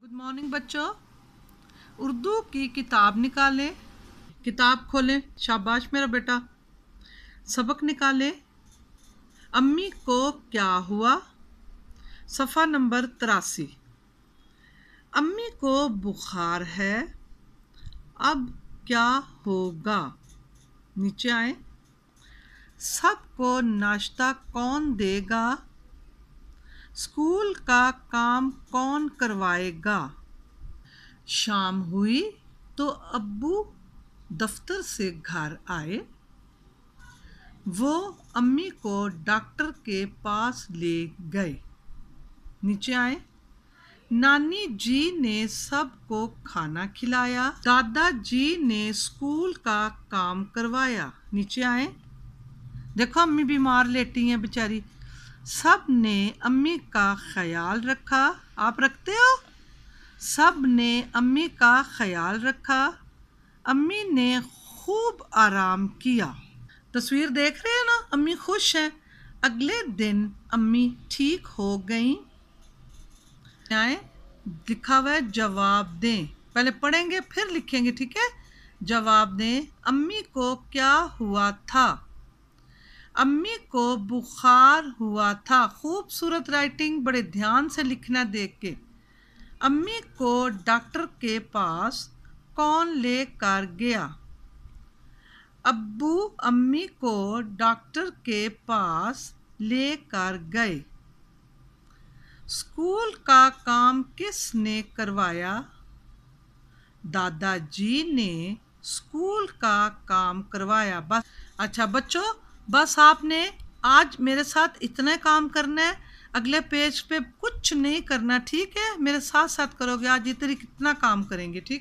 Good morning बच्चों। उर्दू की किताब निकालें, किताब खोलें। शाबाश मेरा बेटा। सबक निकालें। अम्मी को क्या हुआ? सफ़ा नंबर 83। अम्मी को बुखार है, अब क्या होगा? नीचे आए। सबको नाश्ता कौन देगा? स्कूल का काम कौन करवाएगा? शाम हुई तो अब्बू दफ्तर से घर आए। वो अम्मी को डॉक्टर के पास ले गए। नीचे आए। नानी जी ने सबको खाना खिलाया। दादाजी ने स्कूल का काम करवाया। नीचे आए। देखो अम्मी बीमार लेटी हैं बेचारी। सब ने अम्मी का ख्याल रखा। आप रखते हो? सब ने अम्मी का ख्याल रखा। अम्मी ने खूब आराम किया। तस्वीर देख रहे हैं ना, अम्मी खुश हैं। अगले दिन अम्मी ठीक हो गई। आए लिखा हुआ है जवाब दें। पहले पढ़ेंगे फिर लिखेंगे, ठीक है? जवाब दें। अम्मी को क्या हुआ था? अम्मी को बुखार हुआ था। खूबसूरत राइटिंग, बड़े ध्यान से लिखना देख के। अम्मी को डॉक्टर के पास कौन लेकर गया? अब्बू अम्मी को डॉक्टर के पास लेकर गए। स्कूल का काम किसने करवाया? दादाजी ने स्कूल का काम करवाया। बस। अच्छा बच्चों, बस आपने आज मेरे साथ इतना काम करना है। अगले पेज पे कुछ नहीं करना, ठीक है? मेरे साथ साथ करोगे। आज इतना कितना काम करेंगे, ठीक?